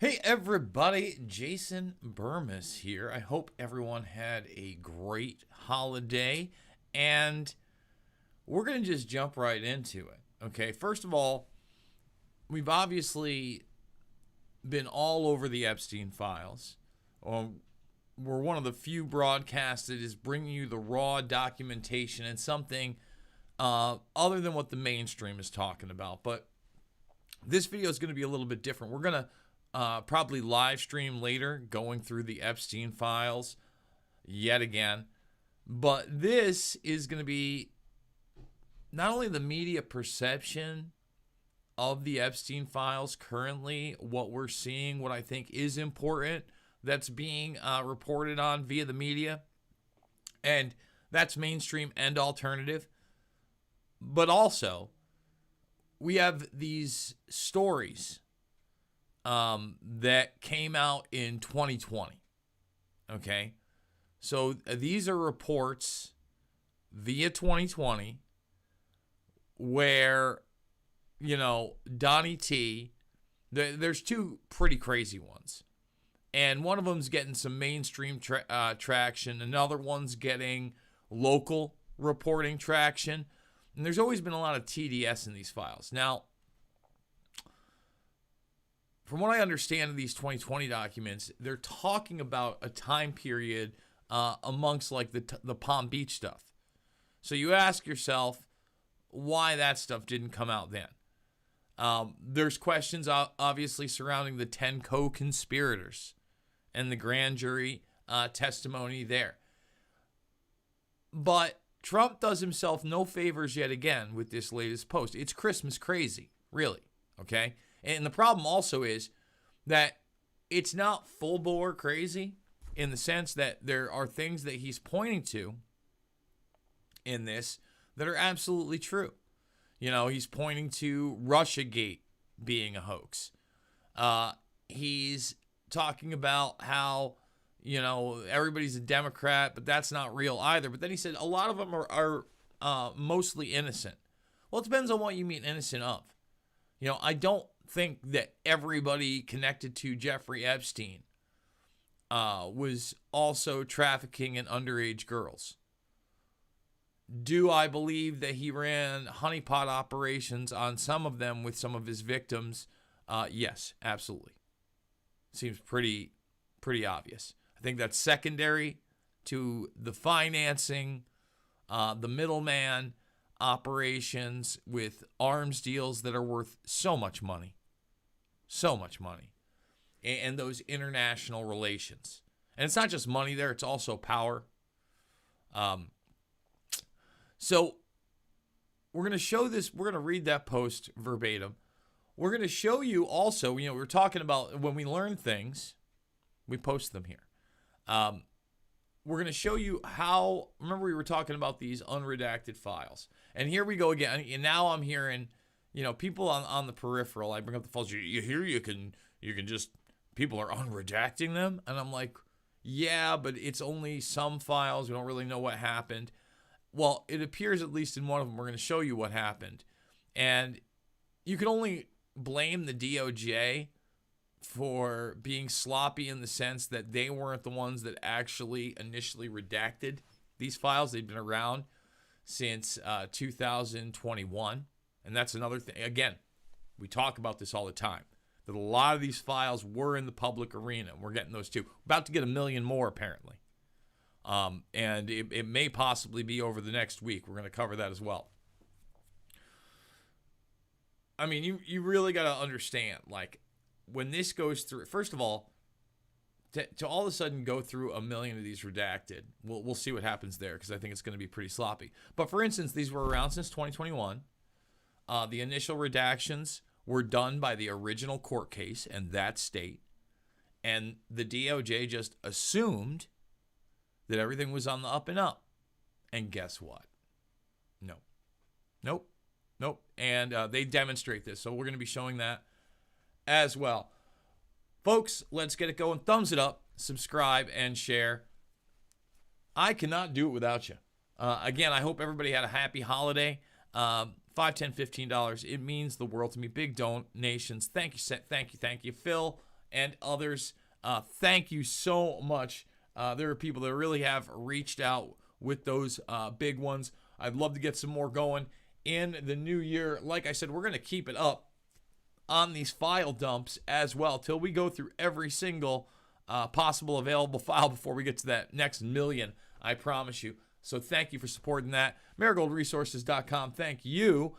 Hey everybody, Jason Bermas here. I hope everyone had a great holiday and we're going to just jump right into it. Okay, first of all, we've obviously been all over the Epstein files. We're one of the few broadcasts that is bringing you the raw documentation and something other than what the mainstream is talking about. But this video is going to be a little bit different. We're going to probably live stream later going through the Epstein files yet again. But this is going to be not only the media perception of the Epstein files currently, what we're seeing, what I think is important that's being reported on via the media, and that's mainstream and alternative. But also, we have these stories that came out in 2020. Okay. So these are reports via 2020 where, Donnie T, there's two pretty crazy ones. And one of them's getting some mainstream traction. Another one's getting local reporting traction. And there's always been a lot of TDS in these files. Now, from what I understand of these 2020 documents, they're talking about a time period amongst like the Palm Beach stuff. So you ask yourself why that stuff didn't come out then. There's questions obviously surrounding the 10 co-conspirators and the grand jury testimony there. But Trump does himself no favors yet again with this latest post. It's Christmas crazy, really, okay? And the problem also is that it's not full bore crazy in the sense that there are things that he's pointing to in this that are absolutely true. He's pointing to Russiagate being a hoax. He's talking about how, everybody's a Democrat, but that's not real either. But then he said a lot of them are mostly innocent. Well, it depends on what you mean innocent of. I don't think that everybody connected to Jeffrey Epstein was also trafficking in underage girls. Do I believe that he ran honeypot operations on some of them with some of his victims? Yes, absolutely. Seems pretty obvious. I think that's secondary to the financing, the middleman operations with arms deals that are worth so much money, and those international relations. And it's not just money there, it's also power. So we're going to show this, we're going to read that post verbatim. We're going to show you also, we were talking about when we learn things, we post them here. We're going to show you how, remember we were talking about these unredacted files. And here we go again. And now I'm hearing, people on the peripheral, I bring up the files, you hear you can just, people are unredacting them. And I'm like, yeah, but it's only some files. We don't really know what happened. Well, it appears at least in one of them, we're going to show you what happened. And you can only blame the DOJ for being sloppy in the sense that they weren't the ones that actually initially redacted these files. They've been around since 2021. And that's another thing. Again, we talk about this all the time, that a lot of these files were in the public arena. We're getting those too. About to get 1 million more, apparently. And it may possibly be over the next week. We're going to cover that as well. I mean, you really got to understand, like, when this goes through, first of all, to all of a sudden go through 1 million of these redacted, we'll see what happens there, because I think it's going to be pretty sloppy. But for instance, these were around since 2021. The initial redactions were done by the original court case in that state. And the DOJ just assumed that everything was on the up and up. And guess what? Nope. And they demonstrate this. So we're going to be showing that as well. Folks, let's get it going. Thumbs it up, subscribe, and share. I cannot do it without you. Again, I hope everybody had a happy holiday. $5, $10, $15. It means the world to me. Big donations. Thank you. Phil and others. Thank you so much. There are people that really have reached out with those big ones. I'd love to get some more going in the new year. Like I said, we're going to keep it up on these file dumps as well till we go through every single possible available file before we get to that next million, I promise you. So thank you for supporting that. MarigoldResources.com, thank you.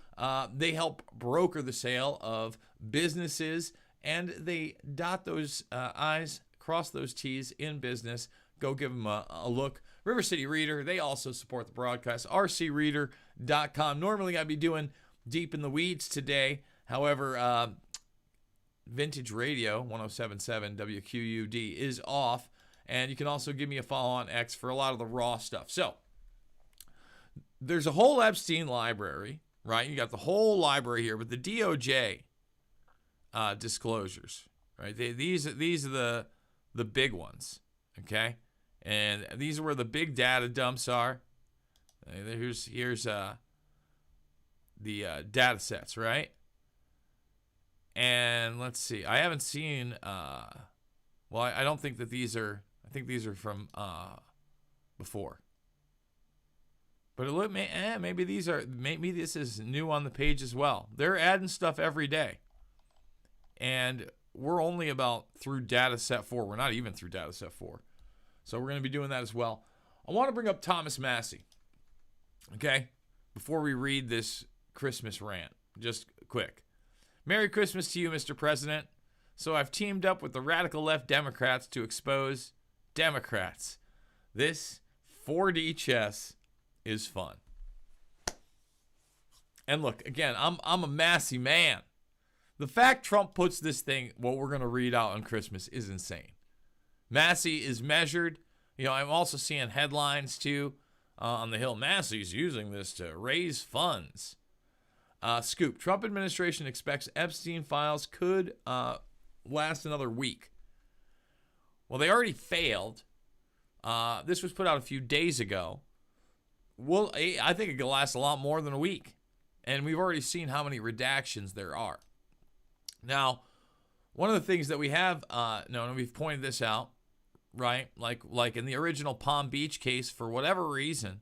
They help broker the sale of businesses, and they dot those I's, cross those T's in business. Go give them a look. River City Reader, they also support the broadcast. RCReader.com. Normally I'd be doing Deep in the Weeds today. However, Vintage Radio 1077 WQUD is off. And you can also give me a follow on X for a lot of the raw stuff. So, there's a whole Epstein library, right? You got the whole library here, but the DOJ disclosures, right? These are the big ones, okay? And these are where the big data dumps are. Here's the data sets, right? And let's see. I haven't seen. Well, I don't think that these are. I think these are from before. But maybe these are. Maybe this is new on the page as well. They're adding stuff every day, and we're only about through data set 4. We're not even through data set 4, so we're going to be doing that as well. I want to bring up Thomas Massie. Okay, before we read this Christmas rant, just quick. Merry Christmas to you, Mr. President. So I've teamed up with the radical left Democrats to expose Democrats. This 4D chess is fun. And look, again, I'm a Massey man. The fact Trump puts this thing, what we're going to read out on Christmas, is insane. Massey is measured. You know, I'm also seeing headlines, too, on the Hill. Massey's using this to raise funds. Scoop. Trump administration expects Epstein files could last another week. Well, they already failed. This was put out a few days ago. Well, I think it could last a lot more than a week. And we've already seen how many redactions there are. Now, one of the things that we have, and we've pointed this out, right? Like in the original Palm Beach case, for whatever reason,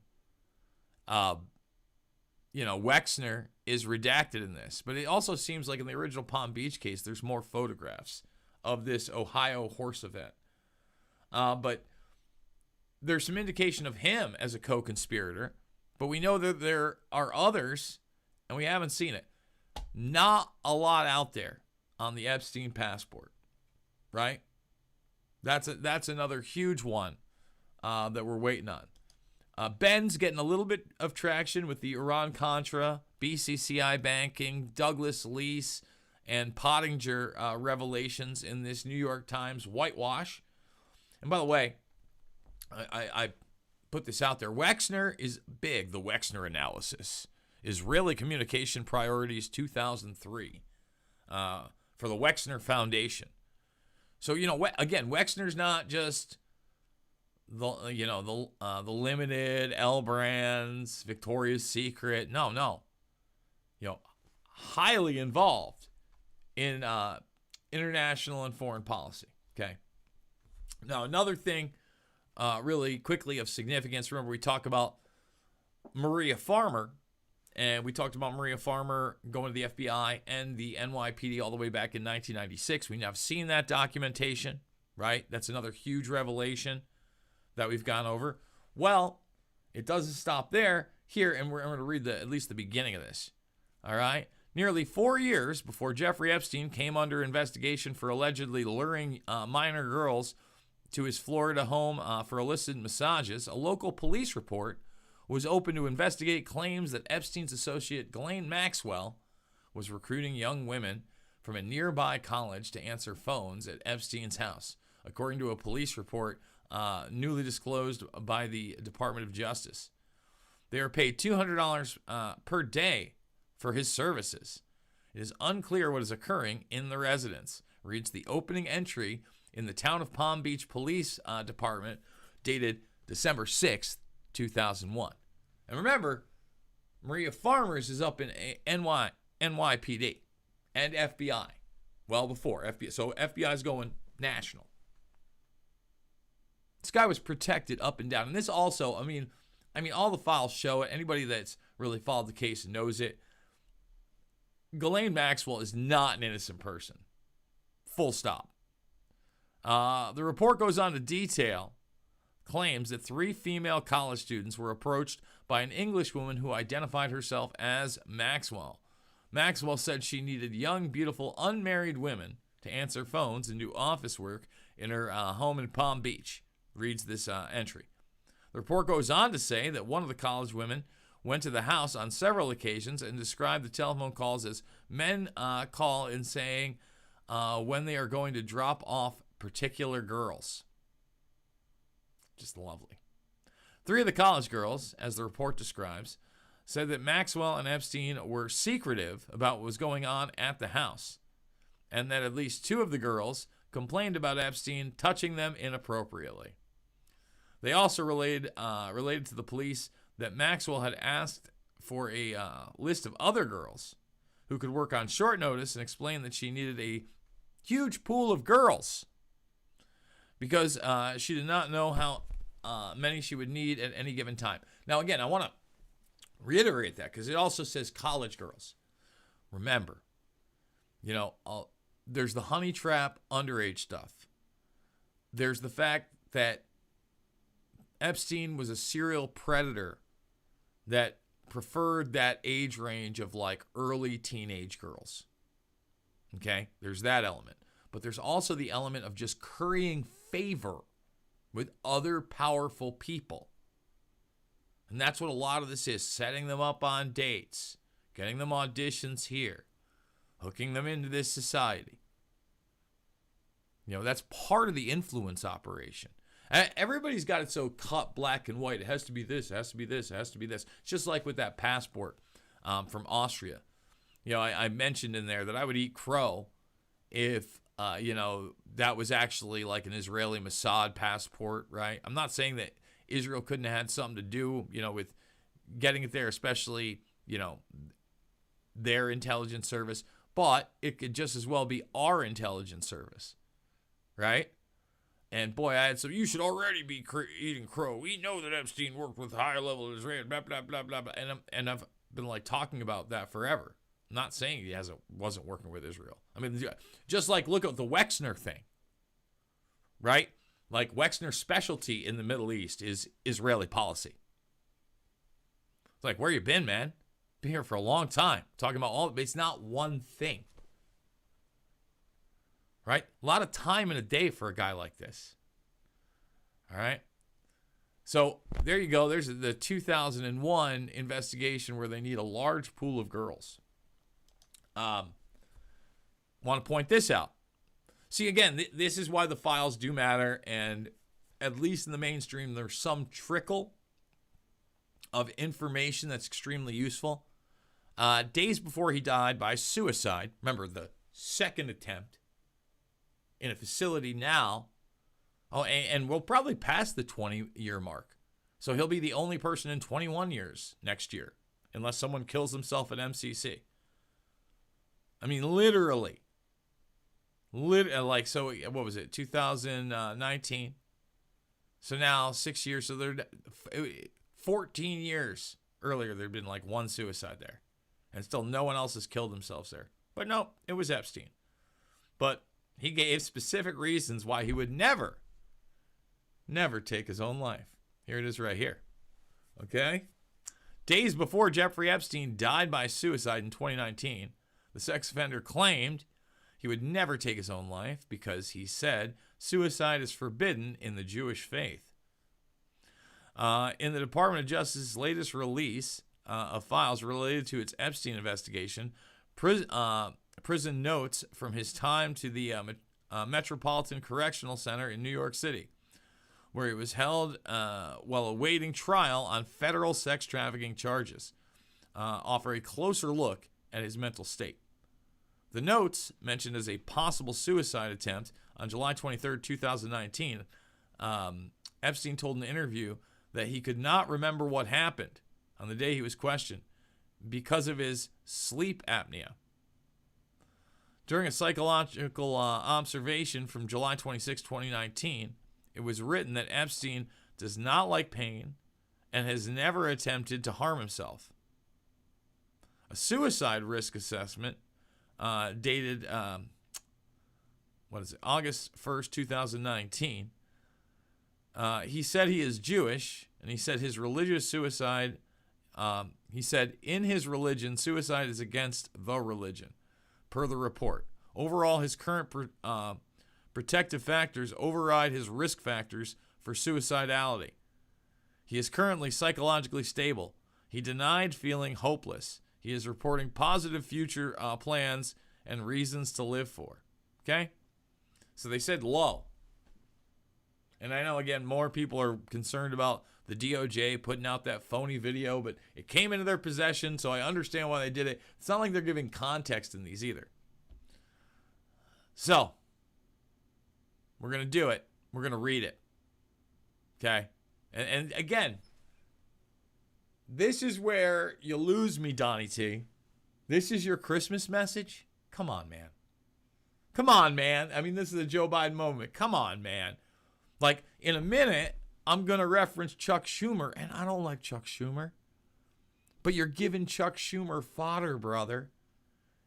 Wexner is redacted in this. But it also seems like in the original Palm Beach case, there's more photographs of this Ohio horse event. But there's some indication of him as a co-conspirator. But we know that there are others, and we haven't seen it. Not a lot out there on the Epstein passport, right? That's another huge one that we're waiting on. Ben's getting a little bit of traction with the Iran-Contra, BCCI banking, Douglas lease, and Pottinger revelations in this New York Times whitewash. And by the way, I put this out there. Wexner is big. The Wexner analysis is really Communication Priorities 2003 for the Wexner Foundation. So, again, Wexner's not just the Limited, L Brands, Victoria's Secret. No. Highly involved in international and foreign policy. Okay. Now, another thing really quickly of significance. Remember, we talked about Maria Farmer, and we talked about Maria Farmer going to the FBI and the NYPD all the way back in 1996. We now have seen that documentation, right? That's another huge revelation that we've gone over. Well, it doesn't stop there. Here, and we're going to read at least the beginning of this. All right? Nearly 4 years before Jeffrey Epstein came under investigation for allegedly luring minor girls to his Florida home for illicit massages, a local police report was open to investigate claims that Epstein's associate Ghislaine Maxwell was recruiting young women from a nearby college to answer phones at Epstein's house, according to a police report newly disclosed by the Department of Justice. They are paid $200 per day for his services. It is unclear what is occurring in the residence, reads the opening entry in the Town of Palm Beach Police Department, dated December 6th, 2001. And remember, Maria Farmers is up in NYPD and FBI. Well before FBI. So FBI's going national. This guy was protected up and down. And this also, I mean, all the files show it. Anybody that's really followed the case knows it. Ghislaine Maxwell is not an innocent person. Full stop. The report goes on to detail claims that 3 female college students were approached by an Englishwoman who identified herself as Maxwell. Maxwell said she needed young, beautiful, unmarried women to answer phones and do office work in her home in Palm Beach, reads this entry. The report goes on to say that one of the college women went to the house on several occasions and described the telephone calls as men call in saying when they are going to drop off particular girls. Just lovely. 3 of the college girls, as the report describes, said that Maxwell and Epstein were secretive about what was going on at the house, and that at least 2 of the girls complained about Epstein touching them inappropriately. They also related to the police that Maxwell had asked for a list of other girls who could work on short notice and explained that she needed a huge pool of girls because she did not know how many she would need at any given time. Now, again, I want to reiterate that because it also says college girls. Remember, there's the honey trap underage stuff. There's the fact that Epstein was a serial predator that preferred that age range of like early teenage girls. Okay? There's that element. But there's also the element of just currying favor with other powerful people. And that's what a lot of this is, setting them up on dates, getting them auditions here, hooking them into this society. That's part of the influence operation. Everybody's got it so cut black and white. It has to be this, it has to be this, it has to be this. It's just like with that passport from Austria. I mentioned in there that I would eat crow if, that was actually like an Israeli Mossad passport, right? I'm not saying that Israel couldn't have had something to do, with getting it there, especially, their intelligence service. But it could just as well be our intelligence service, right? And boy, I had some, you should already be eating crow. We know that Epstein worked with high-level Israel, blah, blah, blah, blah, blah. And I've been like talking about that forever. I'm not saying he wasn't working with Israel. I mean, just like look at the Wexner thing, right? Like Wexner's specialty in the Middle East is Israeli policy. It's like, where you been, man? Been here for a long time. Talking about all, but it's not one thing. Right? A lot of time in a day for a guy like this. All right? So there you go. There's the 2001 investigation where they need a large pool of girls. Want to point this out. See, again, this is why the files do matter, and at least in the mainstream, there's some trickle of information that's extremely useful. Days before he died by suicide, remember the second attempt, in a facility now. Oh, and we'll probably pass the 20-year mark. So he'll be the only person in 21 years next year, unless someone kills himself at MCC. I mean, literally. So what was it, 2019? So now 6 years. So they're 14 years earlier, there'd been like one suicide there. And still no one else has killed themselves there. But no, it was Epstein. But he gave specific reasons why he would never take his own life. Here it is right here. Okay? Days before Jeffrey Epstein died by suicide in 2019, the sex offender claimed he would never take his own life because he said suicide is forbidden in the Jewish faith. In the Department of Justice's latest release of files related to its Epstein investigation, prison notes from his time to the Metropolitan Correctional Center in New York City, where he was held while awaiting trial on federal sex trafficking charges, offer a closer look at his mental state. The notes, mentioned as a possible suicide attempt on July 23, 2019, Epstein told in an interview that he could not remember what happened on the day he was questioned because of his sleep apnea. During a psychological observation from July 26, 2019, it was written that Epstein does not like pain and has never attempted to harm himself. A suicide risk assessment dated, August 1st, 2019. He said he is Jewish, and he said his religious suicide, he said in his religion, suicide is against the religion, per the report. Overall, his current protective factors override his risk factors for suicidality. He is currently psychologically stable. He denied feeling hopeless. He is reporting positive future plans and reasons to live for. Okay? So they said low. And I know, again, more people are concerned about the DOJ putting out that phony video, but it came into their possession, so I understand why they did it. It's not like they're giving context in these either. So, we're going to do it. We're going to read it. Okay? And again, this is where you lose me, Donnie T. This is your Christmas message? Come on, man. Come on, man. I mean, this is a Joe Biden moment. Come on, man. Like, in a minute, I'm going to reference Chuck Schumer, and I don't like Chuck Schumer. But you're giving Chuck Schumer fodder, brother.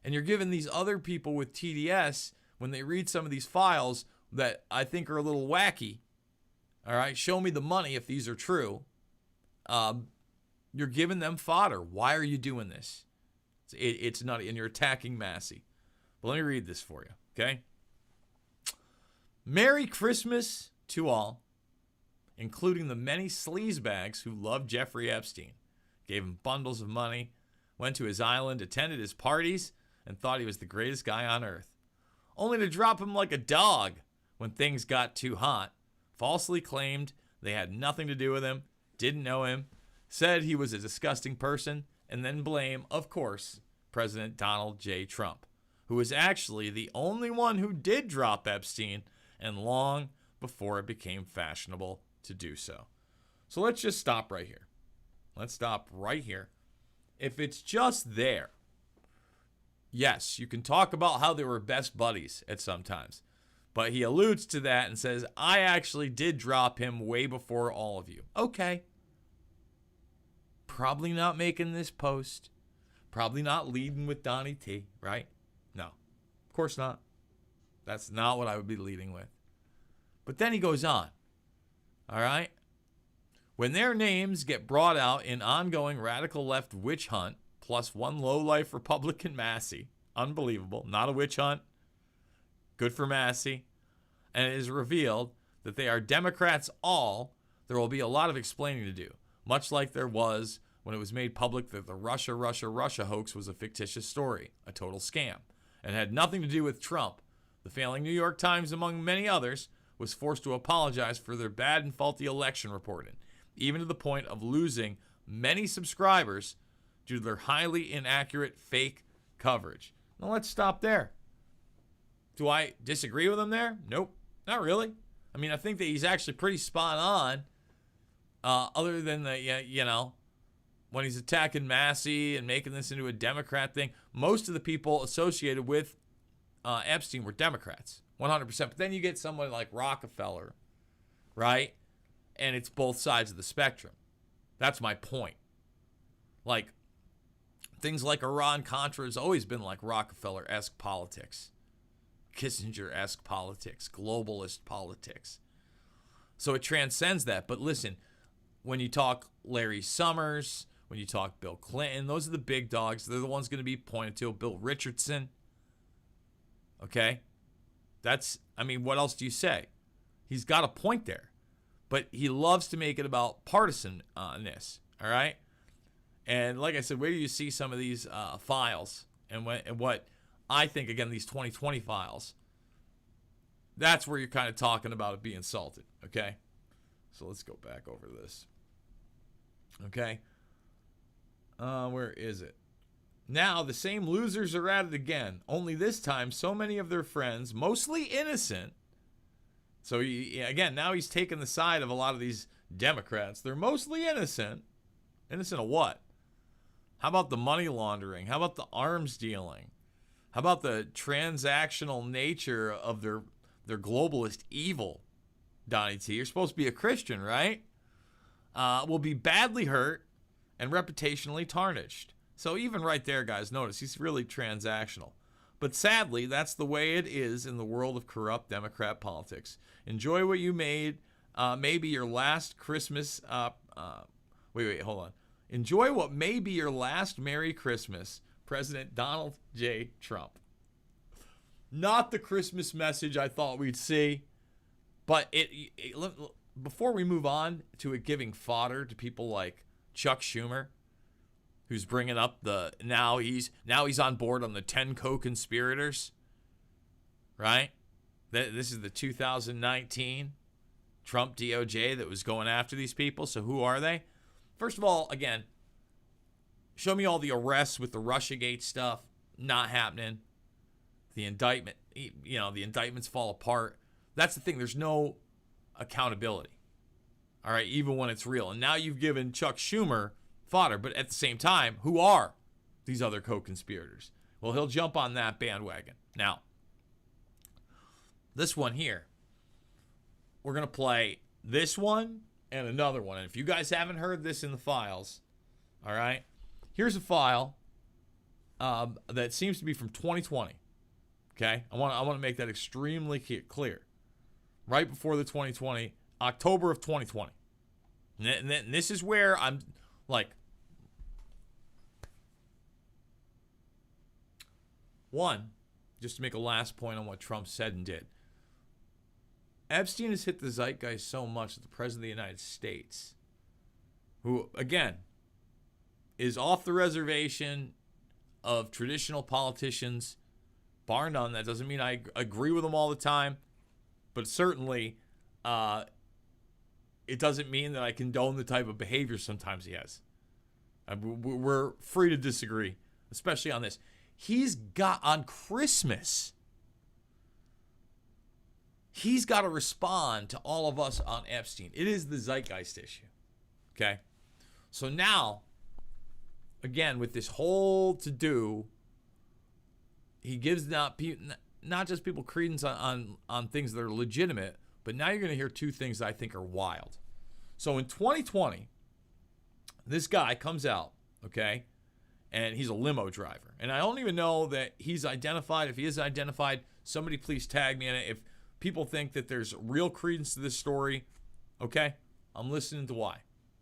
And you're giving these other people with TDS, when they read some of these files that I think are a little wacky, all right, show me the money if these are true. You're giving them fodder. Why are you doing this? It's nutty, and you're attacking Massey. But let me read this for you, okay? Merry Christmas to all, including the many sleazebags who loved Jeffrey Epstein, gave him bundles of money, went to his island, attended his parties, and thought he was the greatest guy on earth, only to drop him like a dog when things got too hot, falsely claimed they had nothing to do with him, didn't know him, said he was a disgusting person, and then blame, of course, President Donald J. Trump, who was actually the only one who did drop Epstein, and long before it became fashionable to do so. So let's just stop right here. Let's stop right here. If it's just there, yes, you can talk about how they were best buddies at some times. But he alludes to that and says, I actually did drop him way before all of you. Okay. Probably not making this post. Probably not leading with Donnie T, right? No, of course not. That's not what I would be leading with. But then he goes on. All right? When their names get brought out in ongoing radical left witch hunt, plus one low-life Republican Massey, unbelievable, not a witch hunt, good for Massey, and it is revealed that they are Democrats all, there will be a lot of explaining to do, much like there was when it was made public that the Russia hoax was a fictitious story, a total scam, and had nothing to do with Trump. The failing New York Times, among many others, was forced to apologize for their bad and faulty election reporting, even to the point of losing many subscribers due to their highly inaccurate fake coverage. Now let's stop there. Do I disagree with him there? Nope, not really. I mean, I think that he's actually pretty spot on, other than the, when he's attacking Massey and making this into a Democrat thing. Most of the people associated with Epstein were Democrats, 100%. But then you get someone like Rockefeller, right? And it's both sides of the spectrum. That's my point. Like, things like Iran-Contra has always been like Rockefeller-esque politics, Kissinger-esque politics, globalist politics. So it transcends that. But listen, when you talk Larry Summers, when you talk Bill Clinton, those are the big dogs. They're the ones going to be pointed to. Bill Richardson. Okay? What else do you say? He's got a point there. But he loves to make it about partisan-ness, all right? And like I said, where do you see some of these files and what I think, again, these 2020 files, that's where you're kind of talking about it being salted, okay? So let's go back over this. Okay? Where is it? Now, the same losers are at it again, only this time so many of their friends, mostly innocent. So, again, now he's taking the side of a lot of these Democrats. They're mostly innocent. Innocent of what? How about the money laundering? How about the arms dealing? How about the transactional nature of their globalist evil, Donnie T? You're supposed to be a Christian, right? Will be badly hurt and reputationally tarnished. So even right there, guys, notice he's really transactional. But sadly, that's the way it is in the world of corrupt Democrat politics. Enjoy what you made. Maybe your last Christmas. Wait, hold on. Enjoy what may be your last Merry Christmas, President Donald J. Trump. Not the Christmas message I thought we'd see, but before we move on to it giving fodder to people like Chuck Schumer, who's bringing up now he's on board on the 10 co-conspirators, right? This is the 2019 Trump DOJ that was going after these people. So who are they? First of all, again, show me all the arrests with the Russiagate stuff. Not happening. The indictment, the indictments fall apart. That's the thing. There's no accountability. All right, even when it's real. And now you've given Chuck Schumer fodder, but at the same time, who are these other co-conspirators? Well, he'll jump on that bandwagon. Now, this one here, we're going to play this one and another one. And if you guys haven't heard this in the files, all right, here's a file that seems to be from 2020. Okay, I want to make that extremely clear. Right before the 2020, October of 2020. And this is where I'm like, one, just to make a last point on what Trump said and did. Epstein has hit the zeitgeist so much that the President of the United States, who, again, is off the reservation of traditional politicians, bar none. That doesn't mean I agree with them all the time, but certainly it doesn't mean that I condone the type of behavior sometimes he has. We're free to disagree, especially on this. He's got, on Christmas, he's got to respond to all of us on Epstein. It is the zeitgeist issue. Okay? So now, again, with this whole to-do, he gives not just people credence on things that are legitimate, but now you're going to hear two things that I think are wild. So in 2020, this guy comes out, okay, and he's a limo driver. And I don't even know that he's identified. If he is identified, somebody please tag me in it. If people think that there's real credence to this story, okay, I'm listening to why.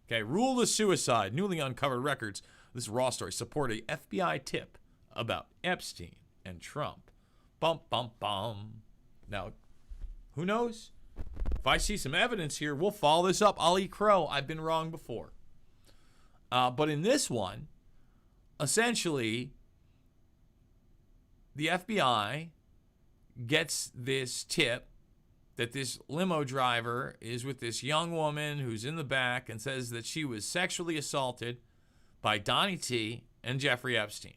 Okay, rule of suicide, newly uncovered records. This raw story support a FBI tip about Epstein and Trump. Bum, bum, bum. Now, who knows? If I see some evidence here, we'll follow this up. I'll eat crow. I've been wrong before. But in this one, essentially, the FBI gets this tip that this limo driver is with this young woman who's in the back and says that she was sexually assaulted by Donnie T and Jeffrey Epstein.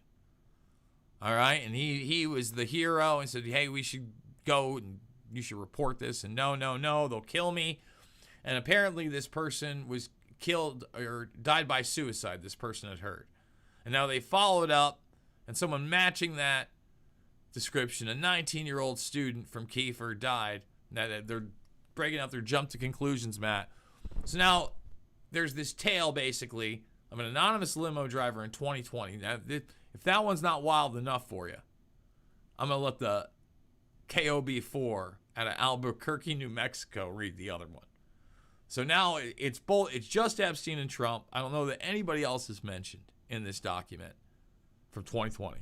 All right, and he was the hero and said, hey, we should go and you should report this. And no, they'll kill me. And apparently this person was killed or died by suicide, this person had heard. And now they followed up, and someone matching that description, a 19-year-old student from Kiefer died. Now they're breaking out their jump to conclusions, Matt. So now there's this tale, basically, of an anonymous limo driver in 2020. Now, if that one's not wild enough for you, I'm going to let the KOB4 out of Albuquerque, New Mexico read the other one. So now it's just Epstein and Trump. I don't know that anybody else is mentioned in this document from 2020.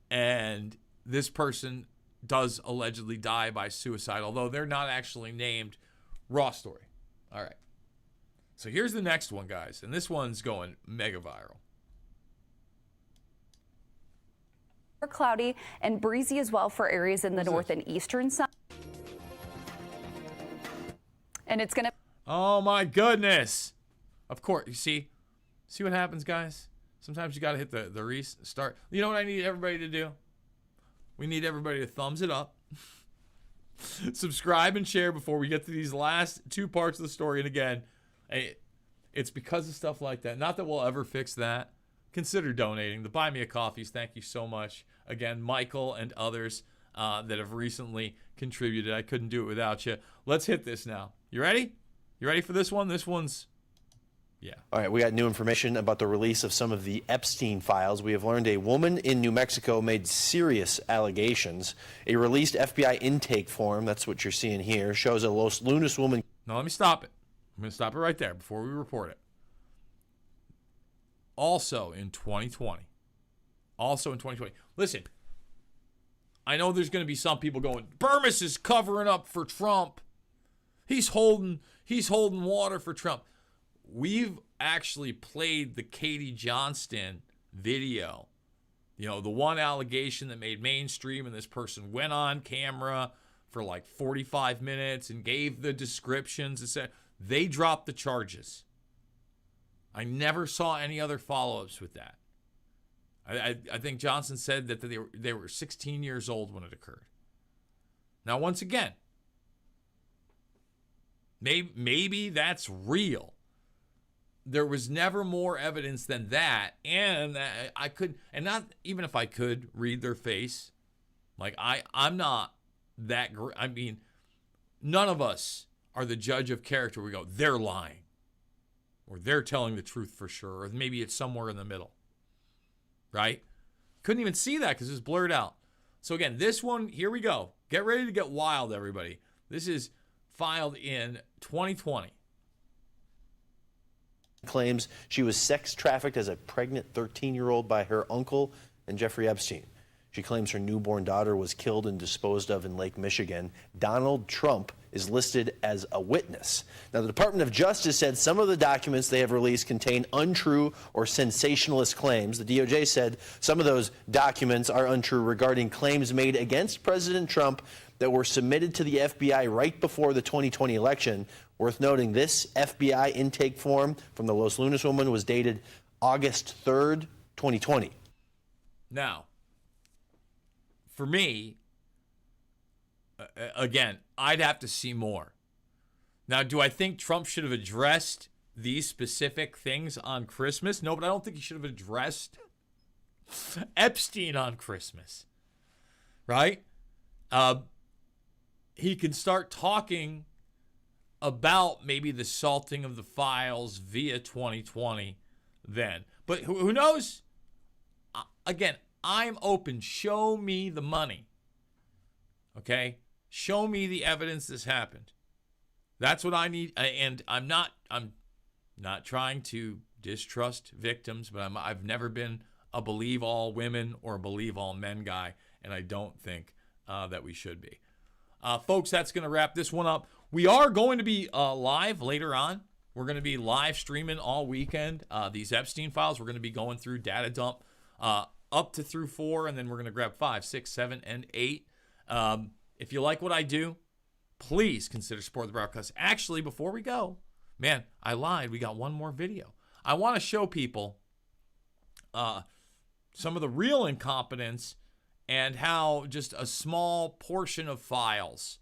And this person does allegedly die by suicide, although they're not actually named. Raw story. All right. So here's the next one, guys. And this one's going mega viral. Cloudy and breezy as well for areas in the north and eastern side. And it's going to... Oh, my goodness. Of course. You see what happens, guys? Sometimes you got to hit the restart. You know what I need everybody to do? We need everybody to thumbs it up. Subscribe and share before we get to these last two parts of the story. And again, it's because of stuff like that. Not that we'll ever fix that, consider donating. The Buy Me a Coffees, thank you so much. Again, Michael and others that have recently contributed. I couldn't do it without you. Let's hit this now. You ready? You ready for this one? This one's, yeah. All right, we got new information about the release of some of the Epstein files. We have learned a woman in New Mexico made serious allegations. A released FBI intake form, that's what you're seeing here, shows a Los Lunas woman. Now, let me stop it. I'm going to stop it right there before we report it. Also in 2020. Listen, I know there's going to be some people going, Bermas is covering up for Trump. He's holding water for Trump. We've actually played the Katie Johnston video. You know, the one allegation that made mainstream, and this person went on camera for like 45 minutes and gave the descriptions and said they dropped the charges. I never saw any other follow-ups with that. I think Johnson said that they were 16 years old when it occurred. Now, once again, maybe that's real. There was never more evidence than that, and I could, and not even if I could read their face, like I'm not that great. I mean, none of us are the judge of character. We go, they're lying, or they're telling the truth for sure, or maybe it's somewhere in the middle, right? Couldn't even see that because it was blurred out. So again, this one, here we go. Get ready to get wild, everybody. This is filed in 2020. Claims she was sex trafficked as a pregnant 13-year-old by her uncle and Jeffrey Epstein. She claims her newborn daughter was killed and disposed of in Lake Michigan. Donald Trump is listed as a witness. Now, the Department of Justice said some of the documents they have released contain untrue or sensationalist claims. The DOJ said some of those documents are untrue regarding claims made against President Trump that were submitted to the FBI right before the 2020 election. Worth noting, this FBI intake form from the Los Lunas woman was dated August 3rd, 2020. Now, for me, again, I'd have to see more. Now, do I think Trump should have addressed these specific things on Christmas? No, but I don't think he should have addressed Epstein on Christmas, right? He can start talking about maybe the salting of the files via 2020 then. But who knows? Again, I'm open. Show me the money. Okay? Show me the evidence this happened. That's what I need. And I'm not trying to distrust victims, but I've never been a believe all women or believe all men guy, and I don't think that we should be. Folks, that's going to wrap this one up. We are going to be live later on. We're going to be live streaming all weekend. These Epstein files, we're going to be going through data dump up to through 4, and then we're going to grab 5, 6, 7, and 8. If you like what I do, please consider supporting the broadcast. Actually, before we go, man, I lied. We got one more video. I want to show people some of the real incompetence and how just a small portion of files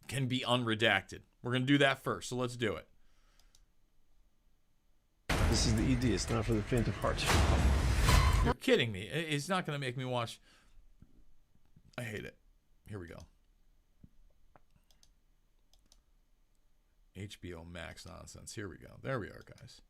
can be unredacted. We're going to do that first, so let's do it. This is the ED. It's not for the faint of heart. You're kidding me. It's not going to make me watch. I hate it. Here we go. HBO Max nonsense. Here we go. There we are, guys.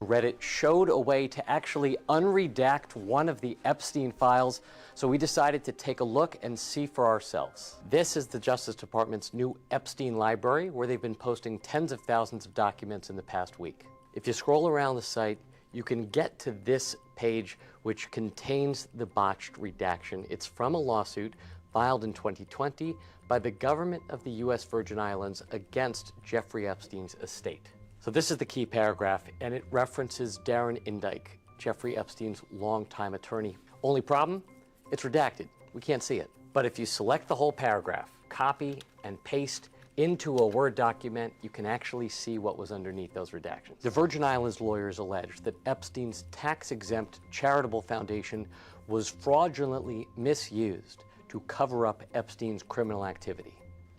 Reddit showed a way to actually unredact one of the Epstein files, so we decided to take a look and see for ourselves. This is the Justice Department's new Epstein library, where they've been posting tens of thousands of documents in the past week. If you scroll around the site, you can get to this page, which contains the botched redaction. It's from a lawsuit filed in 2020 by the government of the U.S. Virgin Islands against Jeffrey Epstein's estate. So this is the key paragraph, and it references Darren Indyke, Jeffrey Epstein's longtime attorney. Only problem? It's redacted. We can't see it. But if you select the whole paragraph, copy and paste into a Word document, you can actually see what was underneath those redactions. The Virgin Islands lawyers allege that Epstein's tax-exempt charitable foundation was fraudulently misused to cover up Epstein's criminal activity.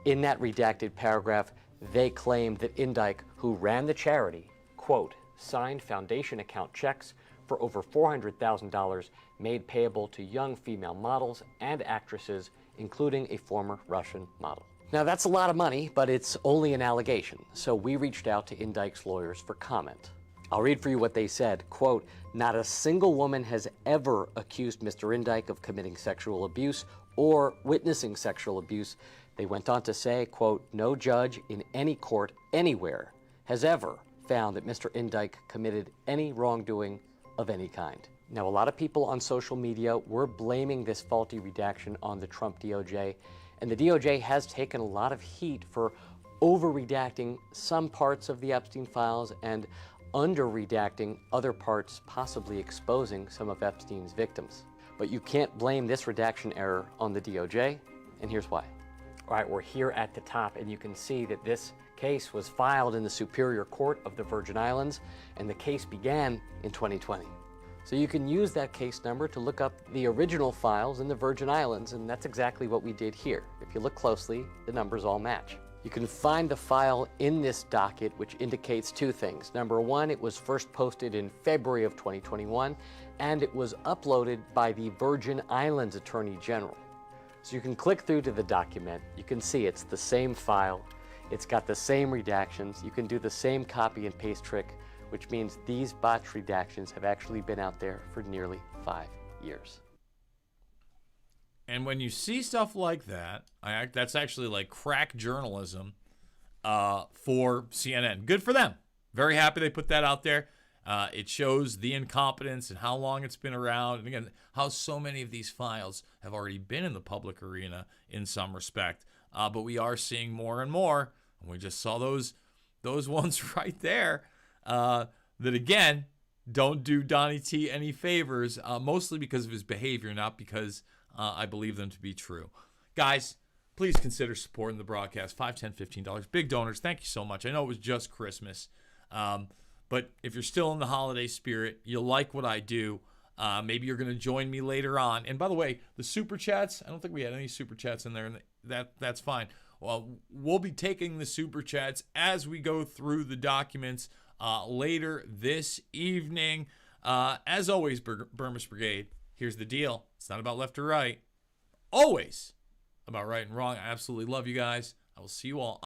In that redacted paragraph, they claimed that Indyke, who ran the charity, quote, signed foundation account checks for over $400,000 made payable to young female models and actresses, including a former Russian model. Now that's a lot of money, but it's only an allegation, so we reached out to Indike's lawyers for comment. I'll read for you what they said. Quote, "Not a single woman has ever accused Mr. Indike of committing sexual abuse or witnessing sexual abuse." They went on to say, quote, "No judge in any court anywhere has ever found that Mr. Indike committed any wrongdoing of any kind." Now, a lot of people on social media were blaming this faulty redaction on the Trump DOJ, and the DOJ has taken a lot of heat for over-redacting some parts of the Epstein files and under-redacting other parts, possibly exposing some of Epstein's victims. But you can't blame this redaction error on the DOJ, and here's why. All right, we're here at the top, and you can see that this case was filed in the Superior Court of the Virgin Islands, and the case began in 2020. So you can use that case number to look up the original files in the Virgin Islands, and that's exactly what we did here. If you look closely, the numbers all match. You can find the file in this docket, which indicates two things. Number one, it was first posted in February of 2021, and it was uploaded by the Virgin Islands Attorney General. So you can click through to the document. You can see it's the same file. It's got the same redactions. You can do the same copy and paste trick, which means these botched redactions have actually been out there for nearly 5 years. And when you see stuff like that, that's actually like crack journalism for CNN. Good for them. Very happy they put that out there. It shows the incompetence and how long it's been around. And again, how so many of these files have already been in the public arena in some respect. But we are seeing more and more. And we just saw those ones right there that, again, don't do Donnie T any favors, mostly because of his behavior, not because I believe them to be true. Guys, please consider supporting the broadcast. $5, $10, $15. Big donors. Thank you so much. I know it was just Christmas. But if you're still in the holiday spirit, you like what I do, maybe you're going to join me later on. And by the way, the Super Chats, I don't think we had any Super Chats in there, and that's fine. Well, we'll be taking the Super Chats as we go through the documents later this evening. As always, Bermas Brigade, here's the deal. It's not about left or right. Always about right and wrong. I absolutely love you guys. I will see you all